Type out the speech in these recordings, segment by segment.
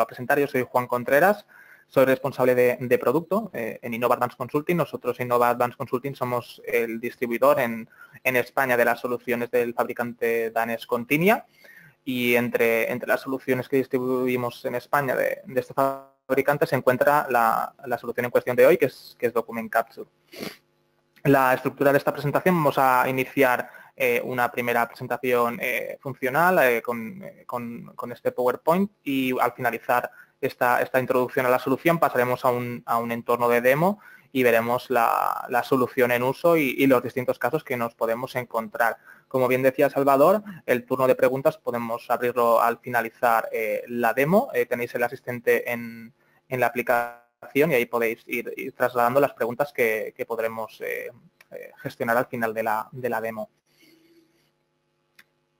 a presentar. Yo soy Juan Contreras, soy responsable de producto en Innova Advanced Consulting. Nosotros, Innova Advanced Consulting, somos el distribuidor en España de las soluciones del fabricante danés Continia. Y entre las soluciones que distribuimos en España de este fabricante se encuentra la solución en cuestión de hoy, que es Document Capture. La estructura de esta presentación: vamos a iniciar una primera presentación funcional con este PowerPoint, y al finalizar esta introducción a la solución pasaremos a un entorno de demo y veremos la solución en uso y los distintos casos que nos podemos encontrar. Como bien decía Salvador, el turno de preguntas podemos abrirlo al finalizar la demo. Tenéis el asistente en la aplicación y ahí podéis ir trasladando las preguntas que podremos gestionar al final de la demo.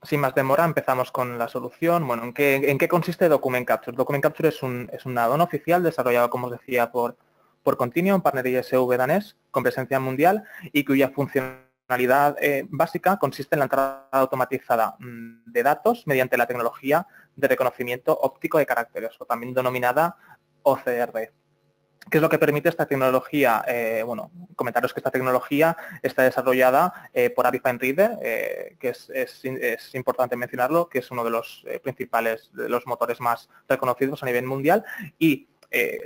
Sin más demora, empezamos con la solución. Bueno, ¿en qué consiste Document Capture? Document Capture es un add-on oficial desarrollado, como os decía, por Continia, un partner ISV danés con presencia mundial y cuya funcionalidad básica consiste en la entrada automatizada de datos mediante la tecnología de reconocimiento óptico de caracteres, o también denominada OCR. ¿Qué es lo que permite esta tecnología? Bueno, comentaros que esta tecnología está desarrollada por Avifine Reader, que es importante mencionarlo, que es uno de los principales, de los motores más reconocidos a nivel mundial, y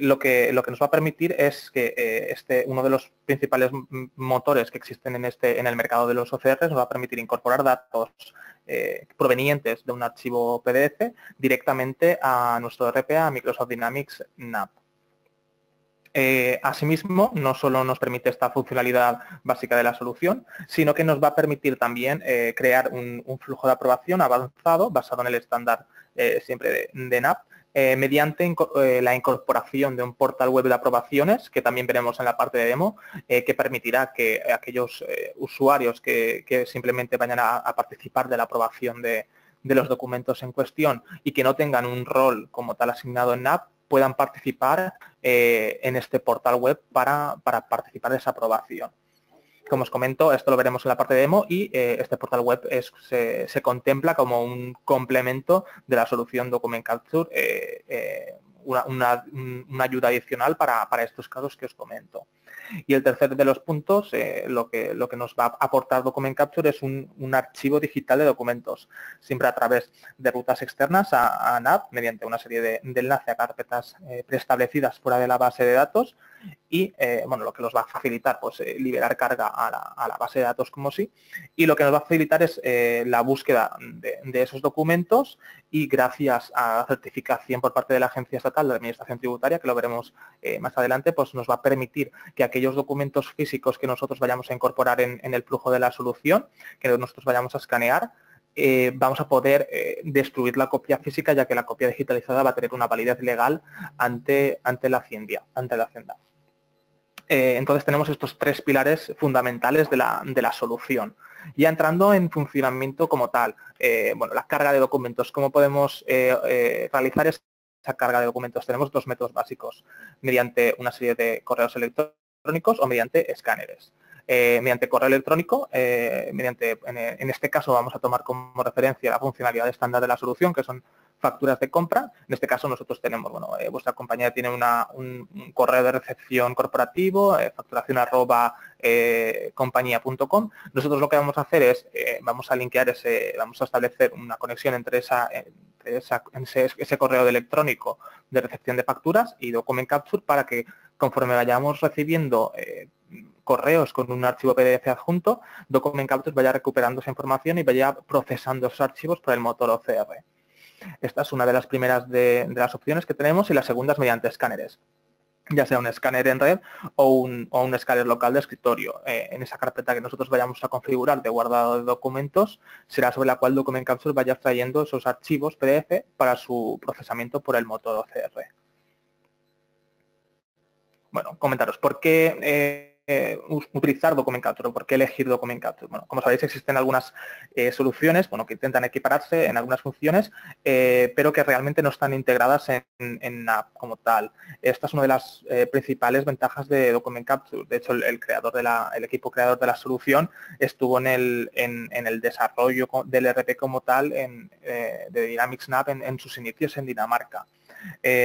lo que nos va a permitir es que uno de los principales motores que existen en el mercado de los OCR nos va a permitir incorporar datos provenientes de un archivo PDF directamente a nuestro RPA, a Microsoft Dynamics NAV. Asimismo, no solo nos permite esta funcionalidad básica de la solución, sino que nos va a permitir también crear un flujo de aprobación avanzado basado en el estándar siempre de NAV, mediante la incorporación de un portal web de aprobaciones, que también veremos en la parte de demo, que permitirá que aquellos usuarios que simplemente vayan a participar de la aprobación de los documentos en cuestión y que no tengan un rol como tal asignado en NAV, puedan participar en este portal web para participar de esa aprobación. Como os comento, esto lo veremos en la parte de demo, y este portal web se contempla como un complemento de la solución Document Capture, una ayuda adicional para estos casos que os comento. Y el tercer de los puntos, lo que nos va a aportar Document Capture es un archivo digital de documentos, siempre a través de rutas externas a NAV, mediante una serie de enlaces a carpetas preestablecidas fuera de la base de datos, y bueno, lo que nos va a facilitar, pues liberar carga a la base de datos como sí, y lo que nos va a facilitar es la búsqueda de esos documentos, y gracias a la certificación por parte de la Agencia Estatal de Administración Tributaria, que lo veremos más adelante, pues nos va a permitir que aquellos documentos físicos que nosotros vayamos a incorporar en el flujo de la solución, que nosotros vayamos a escanear, vamos a poder destruir la copia física, ya que la copia digitalizada va a tener una validez legal ante la Hacienda. Entonces tenemos estos tres pilares fundamentales de la solución. Ya entrando en funcionamiento como tal, bueno, la carga de documentos. ¿Cómo podemos realizar esa carga de documentos? Tenemos dos métodos básicos: mediante una serie de correos electrónicos o mediante escáneres. Mediante correo electrónico, en este caso vamos a tomar como referencia la funcionalidad estándar de la solución, que son facturas de compra. En este caso nosotros tenemos, bueno, vuestra compañía tiene un correo de recepción corporativo, facturación@compañía.com. Nosotros lo que vamos a hacer es, vamos a linkear vamos a establecer una conexión entre ese correo electrónico de recepción de facturas y Document Capture, para que conforme vayamos recibiendo correos con un archivo PDF adjunto, Document Capture vaya recuperando esa información y vaya procesando esos archivos por el motor OCR. Esta es una de las primeras de las opciones que tenemos, y la segunda es mediante escáneres, ya sea un escáner en red o un escáner local de escritorio. En esa carpeta que nosotros vayamos a configurar de guardado de documentos será sobre la cual Document Capture vaya extrayendo esos archivos PDF para su procesamiento por el motor OCR. Bueno, comentaros, ¿por qué utilizar Document Capture? ¿Por qué elegir Document Capture? Bueno, como sabéis, existen algunas soluciones, bueno, que intentan equipararse en algunas funciones, pero que realmente no están integradas en NAV como tal. Esta es una de las principales ventajas de Document Capture. De hecho, el equipo creador de la solución estuvo en el desarrollo del RP como tal de Dynamics NAV en sus inicios en Dinamarca.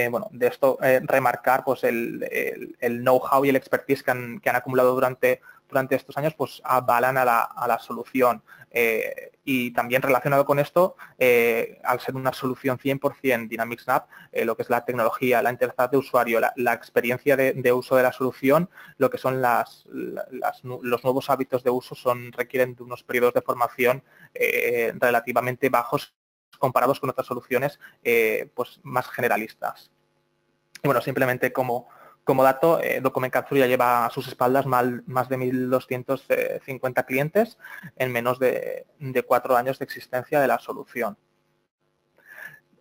Bueno, de esto remarcar pues el know-how y el expertise que han acumulado durante estos años, pues avalan a la solución. Y también relacionado con esto, al ser una solución 100% Dynamics NAV, lo que es la tecnología, la interfaz de usuario, la experiencia de uso de la solución, lo que son los nuevos hábitos de uso requieren de unos periodos de formación relativamente bajos comparados con otras soluciones pues más generalistas. Y bueno, simplemente como dato, Document Capture ya lleva a sus espaldas más de 1.250 clientes en menos de 4 años de existencia de la solución.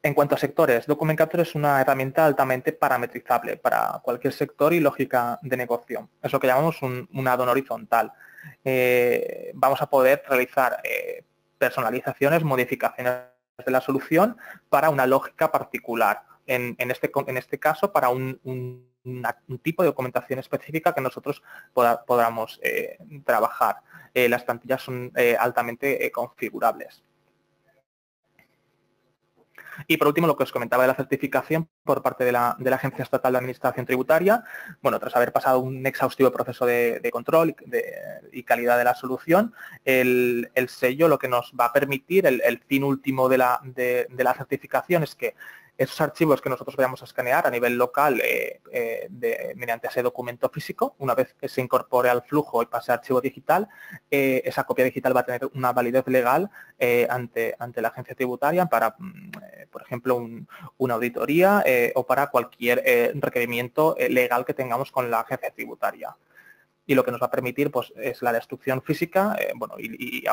En cuanto a sectores, Document Capture es una herramienta altamente parametrizable para cualquier sector y lógica de negocio. Es lo que llamamos un add-on horizontal. Vamos a poder realizar personalizaciones, modificaciones de la solución para una lógica particular. En este caso, para un tipo de documentación específica que nosotros podamos trabajar. Las plantillas son altamente configurables. Y por último, lo que os comentaba de la certificación por parte de la Agencia Estatal de Administración Tributaria. Bueno, tras haber pasado un exhaustivo proceso de control y calidad de la solución, el sello lo que nos va a permitir, el fin último de la certificación es que esos archivos que nosotros vayamos a escanear a nivel local mediante ese documento físico, una vez que se incorpore al flujo y pase a archivo digital, esa copia digital va a tener una validez legal ante la agencia tributaria para, por ejemplo, una auditoría o para cualquier requerimiento legal que tengamos con la agencia tributaria. Y lo que nos va a permitir pues, es la destrucción física, bueno, y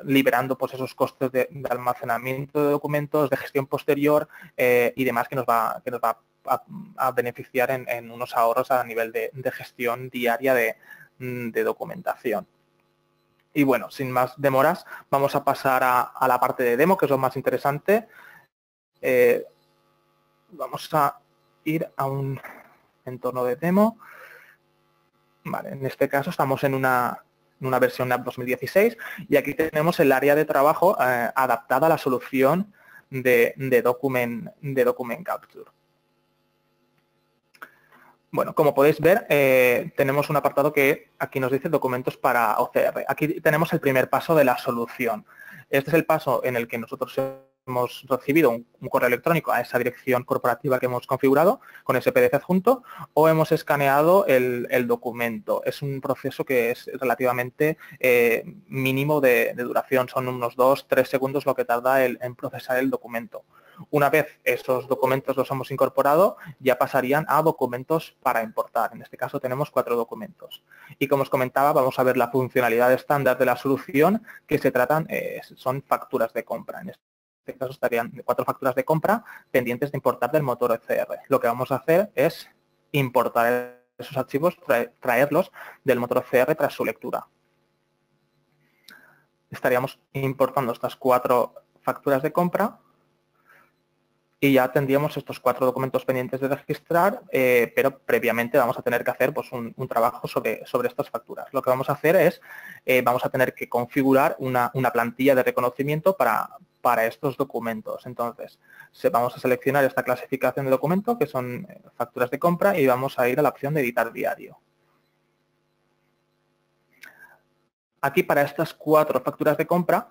liberando pues, esos costes de almacenamiento de documentos, de gestión posterior y demás que nos va a beneficiar en unos ahorros a nivel de gestión diaria de documentación. Y bueno, sin más demoras, vamos a pasar a la parte de demo, que es lo más interesante. Vamos a ir a un entorno de demo. Vale, en este caso estamos en una versión NAV 2016 y aquí tenemos el área de trabajo adaptada a la solución de Document Capture. Bueno, como podéis ver, tenemos un apartado que aquí nos dice documentos para OCR. Aquí tenemos el primer paso de la solución. Este es el paso en el que nosotros hemos recibido un correo electrónico a esa dirección corporativa que hemos configurado con ese PDF adjunto o hemos escaneado el documento. Es un proceso que es relativamente mínimo de duración. Son unos 2-3 segundos lo que tarda en procesar el documento. Una vez esos documentos los hemos incorporado, ya pasarían a documentos para importar. En este caso tenemos 4 documentos. Y como os comentaba, vamos a ver la funcionalidad estándar de la solución, que son facturas de compra. En este caso estarían 4 facturas de compra pendientes de importar del motor OCR. Lo que vamos a hacer es importar esos archivos, traerlos del motor OCR tras su lectura. Estaríamos importando estas 4 facturas de compra y ya tendríamos estos 4 documentos pendientes de registrar, pero previamente vamos a tener que hacer pues, un trabajo sobre estas facturas. Lo que vamos a hacer es, vamos a tener que configurar una plantilla de reconocimiento para estos documentos. Entonces, vamos a seleccionar esta clasificación de documento, que son facturas de compra, y vamos a ir a la opción de editar diario. Aquí, para estas 4 facturas de compra,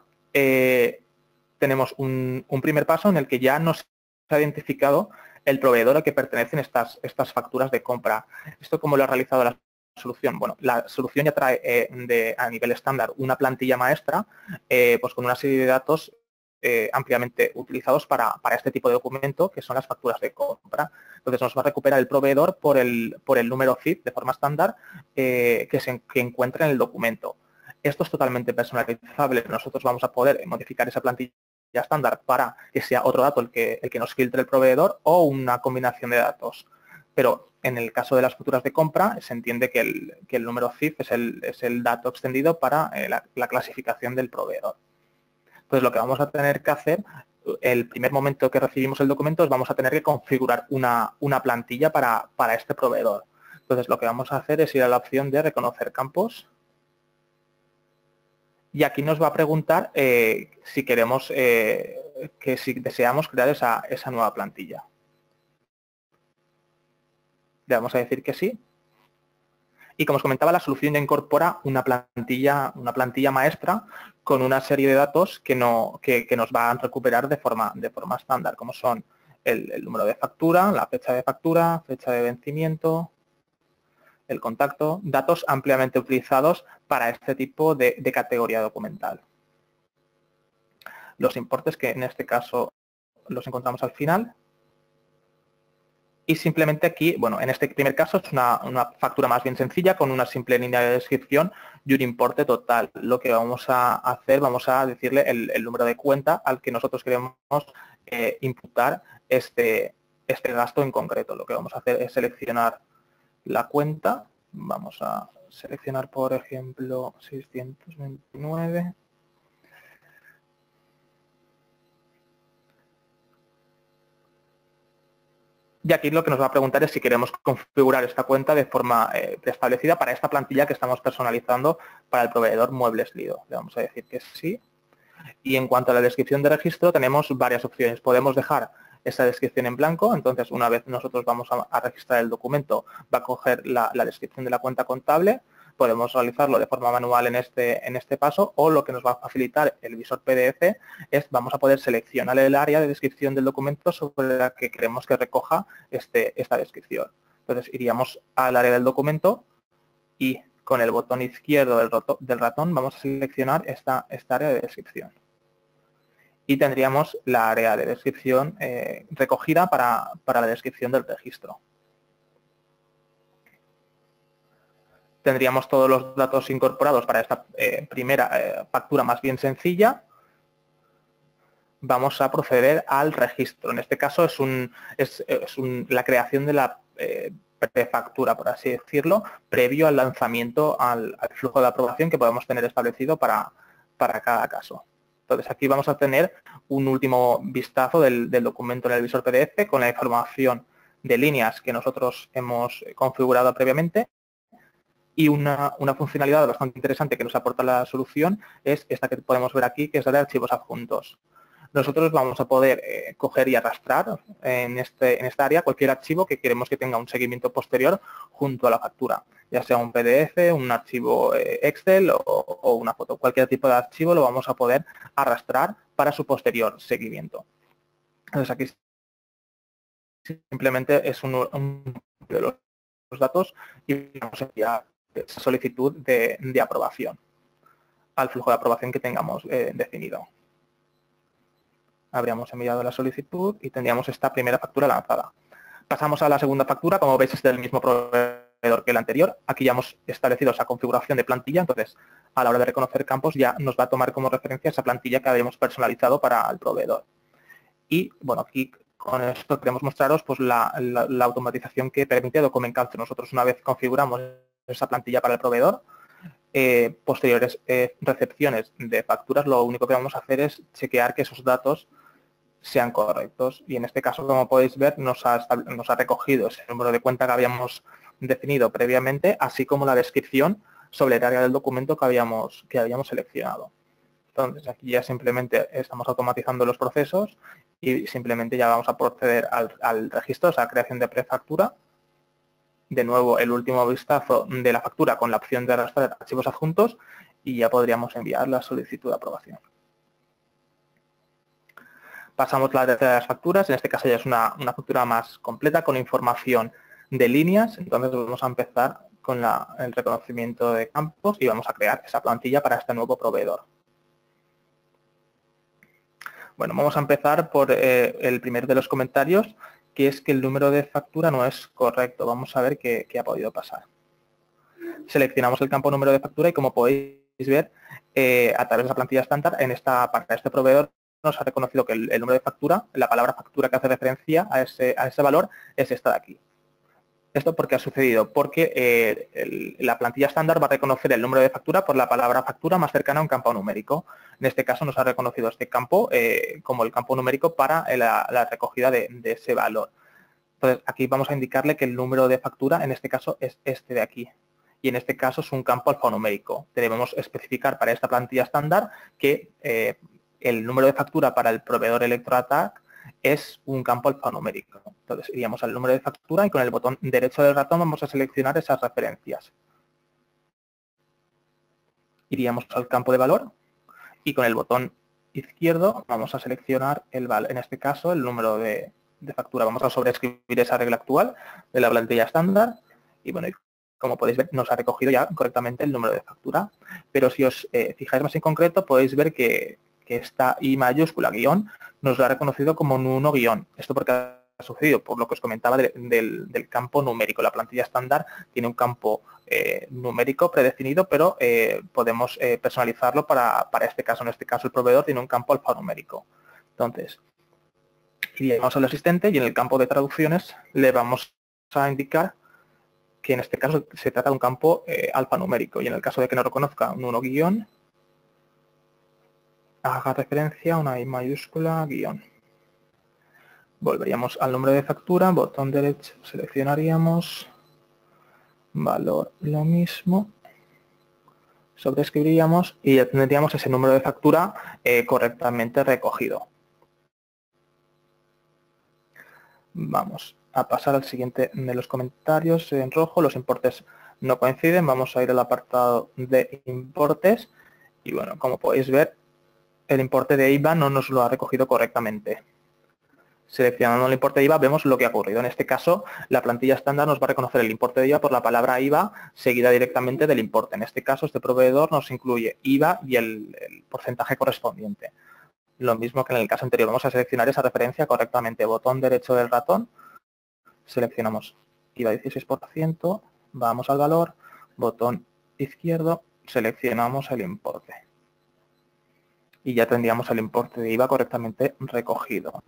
tenemos un primer paso en el que ya nos ha identificado el proveedor al que pertenecen estas facturas de compra. ¿Esto cómo lo ha realizado la solución? Bueno, la solución ya trae a nivel estándar una plantilla maestra pues con una serie de datos ampliamente utilizados para este tipo de documento, que son las facturas de compra. Entonces nos va a recuperar el proveedor por el número CIF de forma estándar que encuentra en el documento. Esto es totalmente personalizable. Nosotros vamos a poder modificar esa plantilla estándar para que sea otro dato el que nos filtre el proveedor o una combinación de datos. Pero en el caso de las facturas de compra se entiende que el número CIF es el dato extendido para la clasificación del proveedor. Entonces lo que vamos a tener que hacer, el primer momento que recibimos el documento, es vamos a tener que configurar una plantilla para este proveedor. Entonces lo que vamos a hacer es ir a la opción de reconocer campos. Y aquí nos va a preguntar si queremos, si deseamos crear esa nueva plantilla. Le vamos a decir que sí. Y como os comentaba, la solución ya incorpora una plantilla maestra con una serie de datos que nos va a recuperar de forma estándar, como son el número de factura, la fecha de vencimiento, el contacto, datos ampliamente utilizados para este tipo de categoría documental. Los importes, que en este caso los encontramos al final. Y simplemente aquí, bueno, en este primer caso es una factura más bien sencilla con una simple línea de descripción y un importe total. Lo que vamos a hacer, vamos a decirle el número de cuenta al que nosotros queremos imputar este gasto en concreto. Lo que vamos a hacer es seleccionar la cuenta. Vamos a seleccionar, por ejemplo, 629. Y aquí lo que nos va a preguntar es si queremos configurar esta cuenta de forma preestablecida para esta plantilla que estamos personalizando para el proveedor Muebles Lido. Le vamos a decir que sí. Y en cuanto a la descripción de registro, tenemos varias opciones. Podemos dejar esa descripción en blanco, entonces una vez nosotros vamos a registrar el documento, va a coger la descripción de la cuenta contable. Podemos realizarlo de forma manual en este paso, o lo que nos va a facilitar el visor PDF es vamos a poder seleccionar el área de descripción del documento sobre la que queremos que recoja esta descripción. Entonces iríamos al área del documento y con el botón izquierdo del ratón vamos a seleccionar esta área de descripción. Y tendríamos la área de descripción recogida para la descripción del registro. Tendríamos todos los datos incorporados para esta primera factura más bien sencilla. Vamos a proceder al registro. En este caso es la creación de la prefactura, por así decirlo, previo al lanzamiento al flujo de aprobación que podemos tener establecido para cada caso. Entonces, aquí vamos a tener un último vistazo del documento en el visor PDF con la información de líneas que nosotros hemos configurado previamente. Y una funcionalidad bastante interesante que nos aporta la solución es esta que podemos ver aquí, que es la de archivos adjuntos. Nosotros vamos a poder coger y arrastrar en esta área cualquier archivo que queremos que tenga un seguimiento posterior junto a la factura, ya sea un PDF, un archivo Excel o una foto. Cualquier tipo de archivo lo vamos a poder arrastrar para su posterior seguimiento. Entonces aquí simplemente es un de los datos y vamos a enviar esa solicitud de aprobación al flujo de aprobación que tengamos definido. Habríamos enviado la solicitud y tendríamos esta primera factura lanzada. Pasamos a la segunda factura, como veis es del mismo proveedor que el anterior. Aquí ya hemos establecido esa configuración de plantilla, entonces a la hora de reconocer campos ya nos va a tomar como referencia esa plantilla que habíamos personalizado para el proveedor. Y bueno, aquí con esto queremos mostraros pues, la automatización que permite Document Capture. Nosotros una vez configuramos esa plantilla para el proveedor, posteriores recepciones de facturas, lo único que vamos a hacer es chequear que esos datos sean correctos. Y en este caso, como podéis ver, nos ha recogido ese número de cuenta que habíamos definido previamente, así como la descripción sobre el área del documento que habíamos seleccionado. Entonces, aquí ya simplemente estamos automatizando los procesos y simplemente ya vamos a proceder al registro, o sea, creación de prefactura. De nuevo, el último vistazo de la factura con la opción de arrastrar archivos adjuntos y ya podríamos enviar la solicitud de aprobación. Pasamos a la tercera de las facturas, en este caso ya es una factura más completa con información de líneas, entonces vamos a empezar con el reconocimiento de campos y vamos a crear esa plantilla para este nuevo proveedor. Bueno, vamos a empezar por el primero de los comentarios, que es que el número de factura no es correcto. Vamos a ver qué ha podido pasar. Seleccionamos el campo número de factura y como podéis ver, a través de la plantilla estándar, para este proveedor nos ha reconocido que el número de factura, la palabra factura que hace referencia a ese valor, es esta de aquí. ¿Esto por qué ha sucedido? Porque la plantilla estándar va a reconocer el número de factura por la palabra factura más cercana a un campo numérico. En este caso nos ha reconocido este campo como el campo numérico para la recogida de ese valor. Entonces aquí vamos a indicarle que el número de factura en este caso es este de aquí. Y en este caso es un campo alfanumérico. Debemos especificar para esta plantilla estándar que el número de factura para el proveedor ElectroAttack es un campo alfanumérico. Entonces iríamos al número de factura y con el botón derecho del ratón vamos a seleccionar esas referencias. Iríamos al campo de valor y con el botón izquierdo vamos a seleccionar en este caso el número de factura. Vamos a sobreescribir esa regla actual de la plantilla estándar y bueno, como podéis ver nos ha recogido ya correctamente el número de factura. Pero si os fijáis más en concreto podéis ver que esta I mayúscula guión nos lo ha reconocido como un 1 guión. Esto porque ha sucedido por lo que os comentaba del campo numérico. La plantilla estándar tiene un campo numérico predefinido, pero podemos personalizarlo para este caso. En este caso el proveedor tiene un campo alfanumérico. Entonces, iríamos al asistente y en el campo de traducciones le vamos a indicar que en este caso se trata de un campo alfanumérico y en el caso de que no reconozca un 1 guión, haga referencia a una I mayúscula guión. Volveríamos al número de factura, botón derecho, seleccionaríamos, valor lo mismo, sobreescribiríamos y ya tendríamos ese número de factura correctamente recogido. Vamos a pasar al siguiente de los comentarios en rojo, los importes no coinciden, vamos a ir al apartado de importes y bueno, como podéis ver, el importe de IVA no nos lo ha recogido correctamente. Seleccionando el importe de IVA vemos lo que ha ocurrido. En este caso, la plantilla estándar nos va a reconocer el importe de IVA por la palabra IVA seguida directamente del importe. En este caso, este proveedor nos incluye IVA y el porcentaje correspondiente. Lo mismo que en el caso anterior. Vamos a seleccionar esa referencia correctamente. Botón derecho del ratón, seleccionamos IVA 16%, vamos al valor, botón izquierdo, seleccionamos el importe. Y ya tendríamos el importe de IVA correctamente recogido.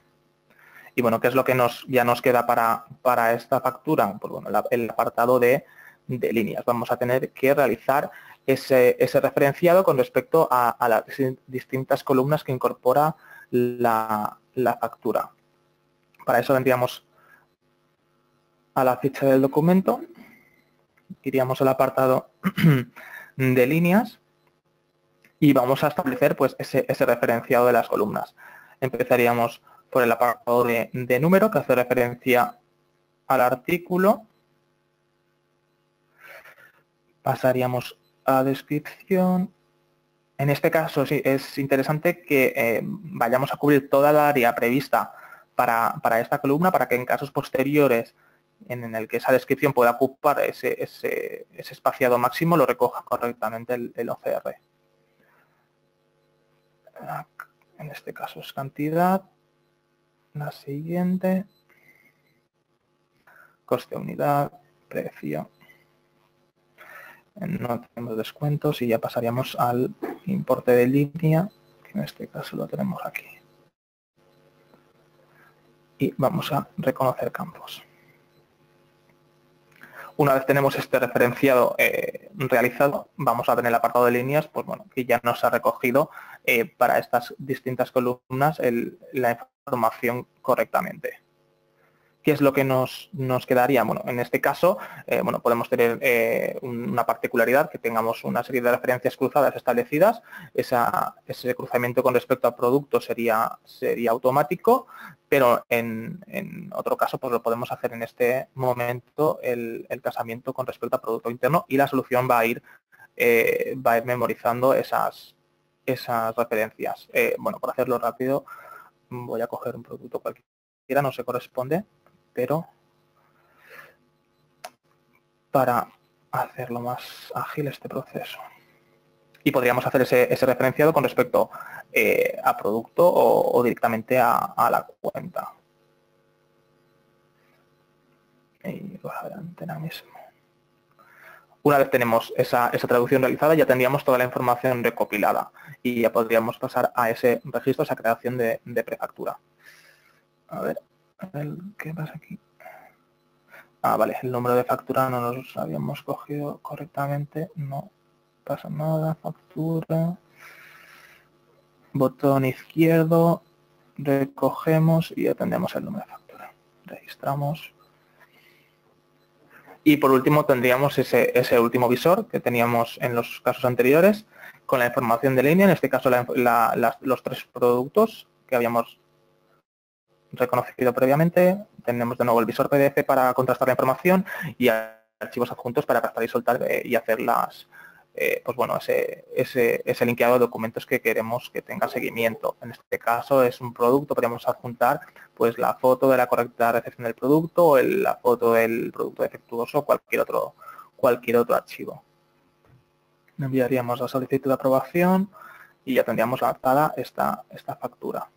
Y bueno, ¿qué es lo que ya nos queda para esta factura? Pues bueno, el apartado de líneas. Vamos a tener que realizar ese referenciado con respecto a las distintas columnas que incorpora la factura. Para eso vendríamos a la ficha del documento, iríamos al apartado de líneas y vamos a establecer pues, ese referenciado de las columnas. Empezaríamos por el apartado de número, que hace referencia al artículo. Pasaríamos a descripción. En este caso sí, es interesante que vayamos a cubrir toda la área prevista para esta columna, para que en casos posteriores en el que esa descripción pueda ocupar ese espaciado máximo, lo recoja correctamente el OCR. En este caso es cantidad. La siguiente, coste unidad, precio. No tenemos descuentos y ya pasaríamos al importe de línea, que en este caso lo tenemos aquí. Y vamos a reconocer campos. Una vez tenemos este referenciado realizado, vamos a ver en el apartado de líneas, pues bueno, que ya nos ha recogido para estas distintas columnas la información correctamente. ¿Qué es lo que nos quedaría? Bueno, en este caso, bueno, podemos tener una particularidad, que tengamos una serie de referencias cruzadas establecidas. Ese cruzamiento con respecto al producto sería automático, pero en otro caso pues lo podemos hacer en este momento el casamiento con respecto al producto interno y la solución va a ir memorizando esas referencias. Bueno, por hacerlo rápido, voy a coger un producto cualquiera, no se corresponde, pero para hacerlo más ágil este proceso. Y podríamos hacer ese referenciado con respecto a producto o directamente a la cuenta. Y adelante ahora mismo. Una vez tenemos esa traducción realizada, ya tendríamos toda la información recopilada y ya podríamos pasar a ese registro, a esa creación de prefactura. A ver, ¿qué pasa aquí? Ah, vale, el número de factura no nos habíamos cogido correctamente, no pasa nada, factura, botón izquierdo, recogemos y ya tendremos el número de factura. Registramos. Y por último tendríamos ese último visor que teníamos en los casos anteriores con la información de línea, en este caso los 3 productos que habíamos reconocido previamente. Tenemos de nuevo el visor PDF para contrastar la información y archivos adjuntos para arrastrar y soltar y hacer pues bueno, ese linkeado de documentos que queremos que tenga seguimiento. En este caso es un producto, podríamos adjuntar pues la foto de la correcta recepción del producto o la foto del producto defectuoso o cualquier otro archivo. Enviaríamos la solicitud de aprobación y ya tendríamos lanzada esta factura.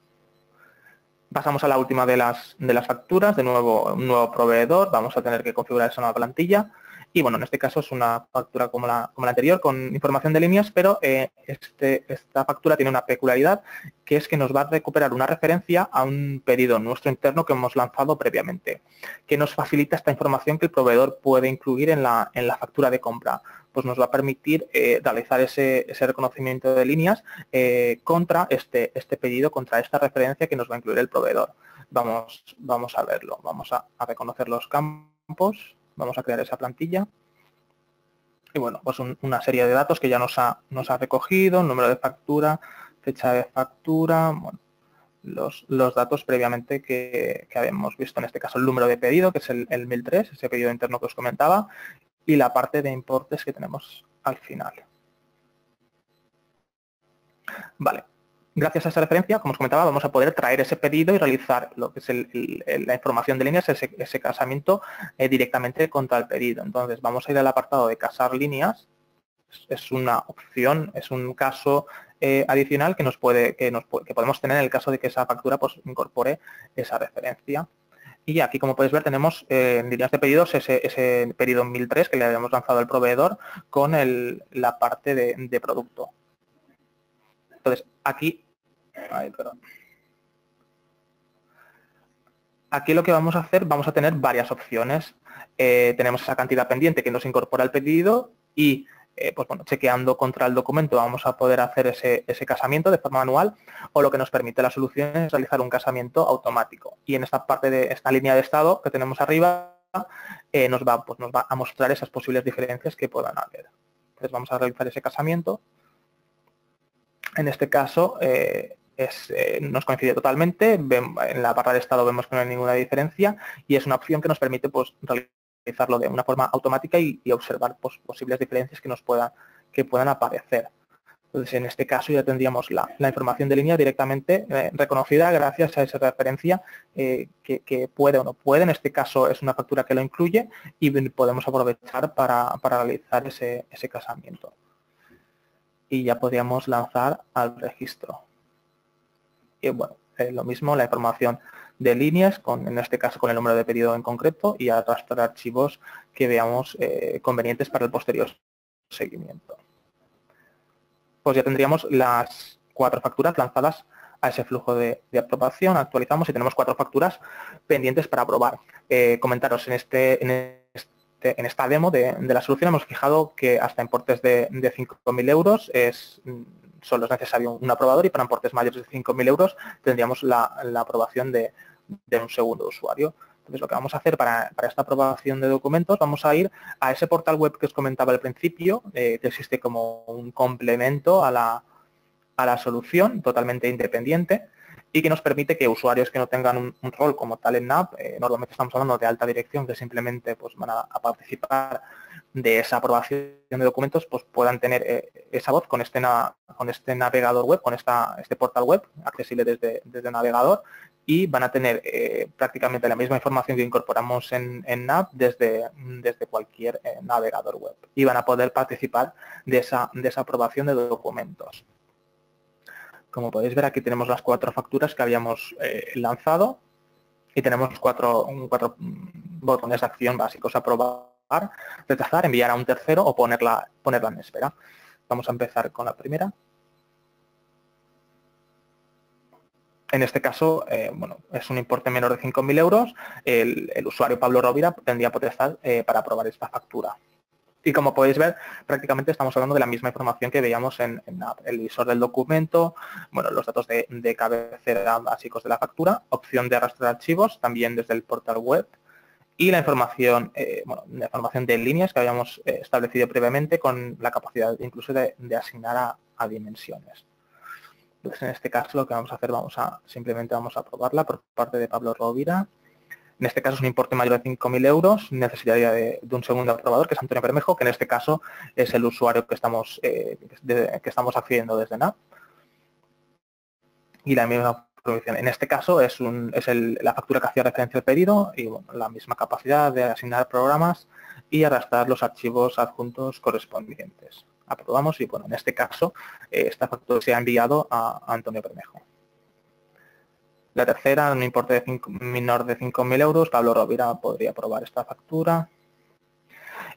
Pasamos a la última de las facturas, de nuevo un nuevo proveedor, vamos a tener que configurar esa nueva plantilla. Y bueno, en este caso es una factura como la anterior, con información de líneas, pero esta factura tiene una peculiaridad, que es que nos va a recuperar una referencia a un pedido nuestro interno que hemos lanzado previamente, que nos facilita esta información que el proveedor puede incluir en la factura de compra. Pues nos va a permitir realizar ese reconocimiento de líneas contra este pedido, contra esta referencia que nos va a incluir el proveedor. Vamos a verlo, vamos a reconocer los campos. Vamos a crear esa plantilla. Y bueno, pues una serie de datos que ya nos ha recogido, número de factura, fecha de factura, bueno, los datos previamente que habíamos visto, en este caso el número de pedido, que es el 1003, ese pedido interno que os comentaba, y la parte de importes que tenemos al final. Vale. Gracias a esa referencia, como os comentaba, vamos a poder traer ese pedido y realizar lo que es la información de líneas, ese casamiento directamente contra el pedido. Entonces, vamos a ir al apartado de casar líneas. Es una opción, es un caso adicional que podemos tener en el caso de que esa factura pues, incorpore esa referencia. Y aquí, como podéis ver, tenemos en líneas de pedidos ese pedido 1003 que le habíamos lanzado al proveedor con la parte de producto. Entonces, aquí lo que vamos a hacer, vamos a tener varias opciones. Tenemos esa cantidad pendiente que nos incorpora el pedido y, pues bueno, chequeando contra el documento vamos a poder hacer ese casamiento de forma manual, o lo que nos permite la solución es realizar un casamiento automático. Y en esta parte de esta línea de estado que tenemos arriba nos va a mostrar esas posibles diferencias que puedan haber. Entonces vamos a realizar ese casamiento. En este caso nos coincide totalmente, en la barra de estado vemos que no hay ninguna diferencia y es una opción que nos permite pues, realizarlo de una forma automática y observar pues, posibles diferencias que puedan aparecer. Entonces, en este caso ya tendríamos la información de línea directamente reconocida gracias a esa referencia que puede o no puede. En este caso es una factura que lo incluye y podemos aprovechar para realizar ese casamiento. Y ya podríamos lanzar al registro. Y bueno, lo mismo, la información de líneas, en este caso con el número de pedido en concreto, y arrastrar archivos que veamos convenientes para el posterior seguimiento. Pues ya tendríamos las 4 facturas lanzadas a ese flujo de aprobación. Actualizamos y tenemos 4 facturas pendientes para aprobar. Comentaros en esta demo de la solución hemos fijado que hasta importes de 5.000 euros solo es necesario un aprobador, y para importes mayores de 5.000 euros tendríamos la aprobación de un segundo usuario. Entonces, lo que vamos a hacer para esta aprobación de documentos, vamos a ir a ese portal web que os comentaba al principio, que existe como un complemento a la solución, totalmente independiente, y que nos permite que usuarios que no tengan un rol como tal en NAP, normalmente estamos hablando de alta dirección, que simplemente pues, van a participar de esa aprobación de documentos, pues puedan tener esa voz con este navegador web, con este portal web, accesible desde el navegador, y van a tener prácticamente la misma información que incorporamos en NAP desde cualquier navegador web, y van a poder participar de esa aprobación de documentos. Como podéis ver, aquí tenemos las 4 facturas que habíamos lanzado y tenemos 4 botones de acción básicos: aprobar, rechazar, enviar a un tercero o ponerla en espera. Vamos a empezar con la primera. En este caso, bueno, es un importe menor de 5.000 euros. El usuario Pablo Rovira tendría potestad para aprobar esta factura. Y como podéis ver, prácticamente estamos hablando de la misma información que veíamos en el visor del documento, bueno, los datos de cabecera básicos de la factura, opción de arrastrar archivos, también desde el portal web, y la información, la información de líneas que habíamos establecido previamente, con la capacidad incluso de asignar a dimensiones. Entonces, en este caso, lo que vamos a hacer, simplemente vamos a aprobarla por parte de Pablo Rovira. En este caso es un importe mayor de 5.000 euros, necesitaría de un segundo aprobador, que es Antonio Bermejo, que en este caso es el usuario que estamos accediendo desde NAP. Y la misma provisión. En este caso es la factura que hacía referencia al pedido y bueno, la misma capacidad de asignar programas y arrastrar los archivos adjuntos correspondientes. Aprobamos y bueno, en este caso esta factura se ha enviado a Antonio Bermejo. La tercera, un importe menor de 5.000 euros, Pablo Rovira podría aprobar esta factura.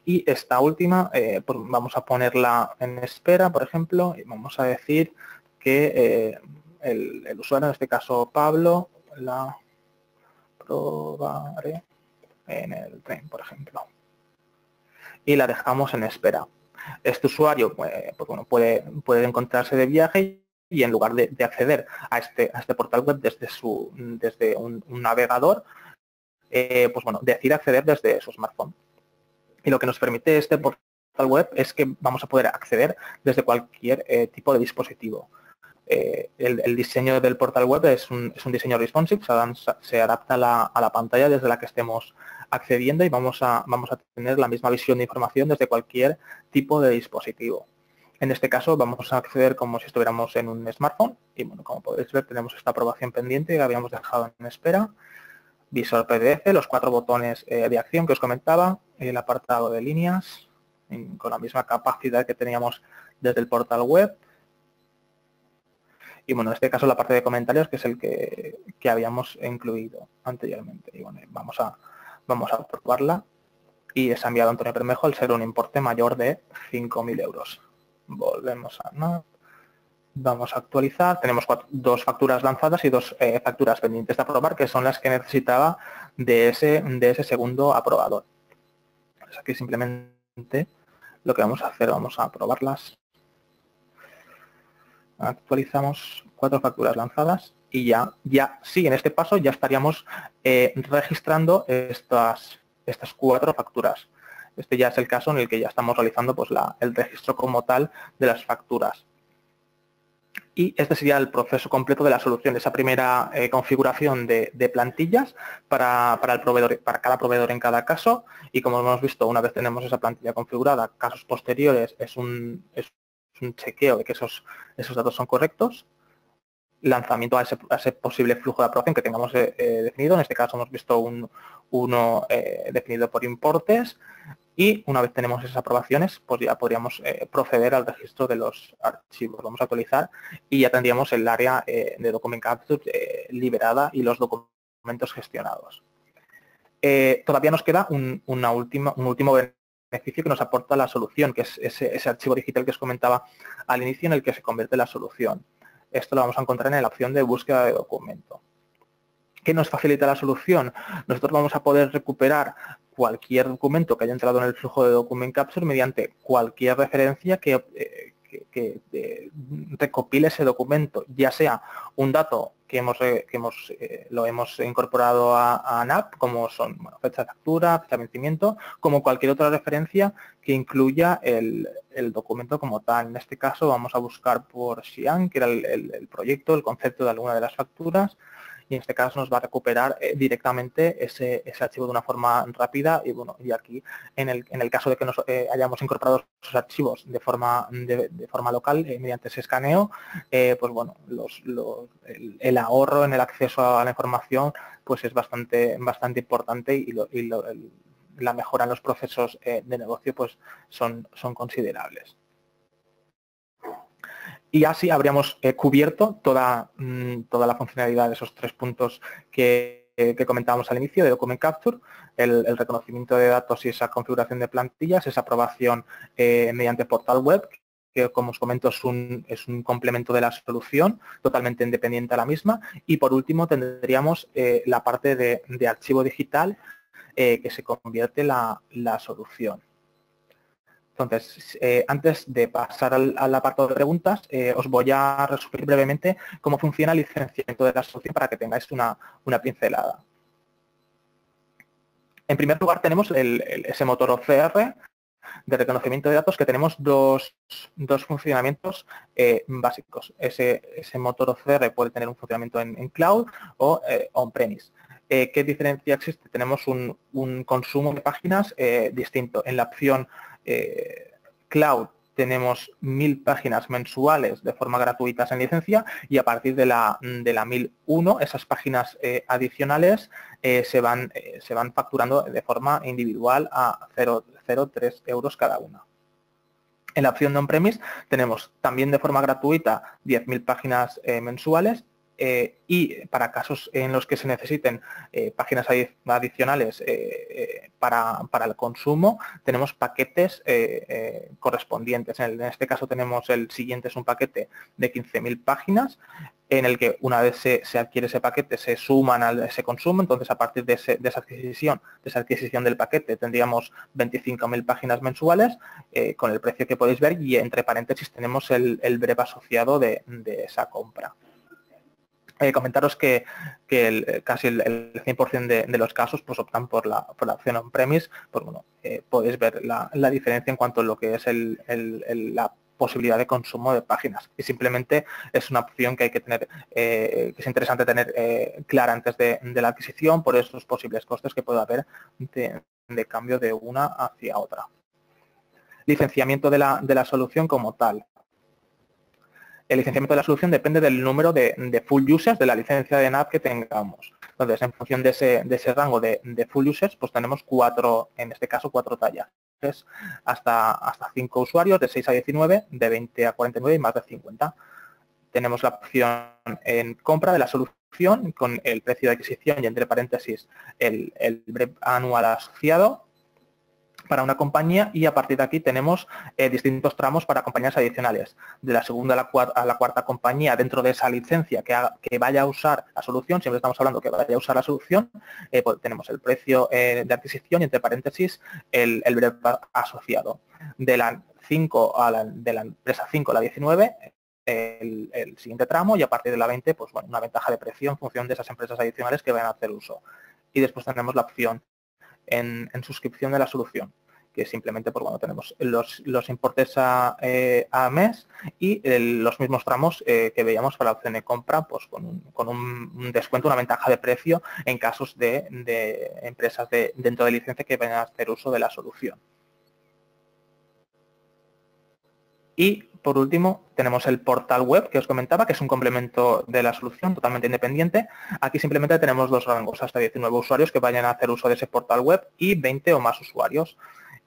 Y esta última, pues vamos a ponerla en espera, por ejemplo, y vamos a decir que el usuario, en este caso Pablo, la probaré en el tren, por ejemplo. Y la dejamos en espera. Este usuario pues bueno, puede encontrarse de viaje y en lugar de acceder a este portal web desde un navegador, pues bueno, decide acceder desde su smartphone. Y lo que nos permite este portal web es que vamos a poder acceder desde cualquier tipo de dispositivo. El diseño del portal web es un diseño responsive, se adapta a la pantalla desde la que estemos accediendo y vamos a tener la misma visión de información desde cualquier tipo de dispositivo. En este caso vamos a acceder como si estuviéramos en un smartphone y bueno, como podéis ver tenemos esta aprobación pendiente que habíamos dejado en espera. Visor PDF, los 4 botones de acción que os comentaba, el apartado de líneas con la misma capacidad que teníamos desde el portal web. Y bueno, en este caso la parte de comentarios, que es el que habíamos incluido anteriormente. Y bueno, vamos a probarla. Y es enviado a Antonio Bermejo al ser un importe mayor de 5.000 euros. Volvemos a NAP. Vamos a actualizar. Tenemos 2 facturas lanzadas y 2 facturas pendientes de aprobar, que son las que necesitaba de ese segundo aprobador. Pues aquí simplemente lo que vamos a hacer, vamos a aprobarlas. Actualizamos 4 facturas lanzadas y ya sí, en este paso ya estaríamos registrando estas 4 facturas. Este ya es el caso en el que ya estamos realizando pues, el registro como tal de las facturas. Y este sería el proceso completo de la solución, esa primera configuración de plantillas para el proveedor, para cada proveedor en cada caso. Y como hemos visto, una vez tenemos esa plantilla configurada, casos posteriores es un chequeo de que esos datos son correctos, lanzamiento a ese posible flujo de aprobación que tengamos definido. En este caso hemos visto uno definido por importes y una vez tenemos esas aprobaciones, pues ya podríamos proceder al registro de los archivos. Vamos a actualizar y ya tendríamos el área de Document Capture liberada y los documentos gestionados. Todavía nos queda un último beneficio que nos aporta la solución, que es ese archivo digital que os comentaba al inicio en el que se convierte la solución. Esto lo vamos a encontrar en la opción de búsqueda de documento. ¿Qué nos facilita la solución? Nosotros vamos a poder recuperar cualquier documento que haya entrado en el flujo de Document Capture mediante cualquier referencia que recopile ese documento, ya sea un dato que lo hemos incorporado a NAP, como son fecha de factura, fecha de vencimiento, como cualquier otra referencia que incluya el documento como tal. En este caso vamos a buscar por Xi'an, que era el proyecto, el concepto de alguna de las facturas, y en este caso nos va a recuperar directamente ese archivo de una forma rápida y bueno, y aquí en el caso de que nos hayamos incorporado esos archivos de forma local mediante ese escaneo, pues bueno, el ahorro en el acceso a la información pues es bastante importante y la mejora en los procesos de negocio pues son considerables. Y así habríamos cubierto toda la funcionalidad de esos 3 puntos que comentábamos al inicio de Document Capture, el reconocimiento de datos y esa configuración de plantillas, esa aprobación mediante portal web, que como os comento es un complemento de la solución, totalmente independiente a la misma. Y por último tendríamos la parte de archivo digital que se convierte la solución. Entonces, antes de pasar al apartado de preguntas, os voy a resumir brevemente cómo funciona el licenciamiento de la solución para que tengáis una pincelada. En primer lugar, tenemos ese motor OCR de reconocimiento de datos que tenemos dos funcionamientos básicos. Ese motor OCR puede tener un funcionamiento en cloud o on-premise. ¿Qué diferencia existe? Tenemos un consumo de páginas distinto. En la opción cloud tenemos 1000 páginas mensuales de forma gratuita sin licencia y a partir de la 1001 esas páginas adicionales se van facturando de forma individual a 0,03 euros cada una. En la opción de on-premise tenemos también de forma gratuita 10.000 páginas mensuales y para casos en los que se necesiten páginas adicionales para el consumo, tenemos paquetes correspondientes. En este caso tenemos el siguiente, es un paquete de 15.000 páginas en el que una vez se adquiere ese paquete se suman a ese consumo, entonces a partir de esa adquisición del paquete tendríamos 25.000 páginas mensuales con el precio que podéis ver y entre paréntesis tenemos el breve asociado de esa compra. Comentaros que casi el 100% de los casos pues optan por la opción on-premise, pues bueno, podéis ver la diferencia en cuanto a lo que es la posibilidad de consumo de páginas. Y simplemente es una opción que hay que tener, que es interesante tener clara antes de la adquisición por esos posibles costes que puede haber de cambio de una hacia otra. Licenciamiento de la solución como tal. El licenciamiento de la solución depende del número de full users de la licencia de NAP que tengamos. Entonces, en función de ese rango de full users, pues tenemos en este caso, 4 tallas. Hasta 5 usuarios, de 6 a 19, de 20 a 49 y más de 50. Tenemos la opción en compra de la solución con el precio de adquisición y entre paréntesis el breve anual asociado para una compañía y a partir de aquí tenemos distintos tramos para compañías adicionales. De la segunda a la cuarta compañía dentro de esa licencia que vaya a usar la solución, siempre estamos hablando que vaya a usar la solución, pues tenemos el precio de adquisición y entre paréntesis el breve asociado. De la 5 de la empresa 5 a la 19, el siguiente tramo y a partir de la 20, pues bueno, una ventaja de precio en función de esas empresas adicionales que vayan a hacer uso. Y después tenemos la opción en suscripción de la solución, que simplemente pues, bueno, tenemos los importes a mes y los mismos tramos que veíamos para la opción de compra, pues con un descuento, una ventaja de precio en casos de empresas dentro de licencia que vayan a hacer uso de la solución. Y, por último, tenemos el portal web que os comentaba, que es un complemento de la solución totalmente independiente. Aquí simplemente tenemos 2 rangos, hasta 19 usuarios que vayan a hacer uso de ese portal web y 20 o más usuarios.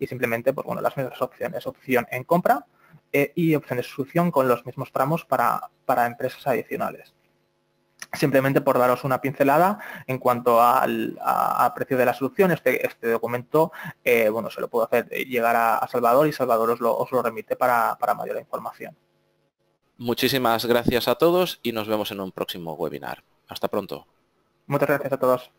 Y simplemente, pues bueno, las mismas opciones. Opción en compra y opción de suscripción con los mismos tramos para empresas adicionales. Simplemente por daros una pincelada en cuanto al precio de la solución, este documento, bueno, se lo puedo hacer llegar a Salvador y Salvador os lo remite para mayor información. Muchísimas gracias a todos y nos vemos en un próximo webinar. Hasta pronto. Muchas gracias a todos.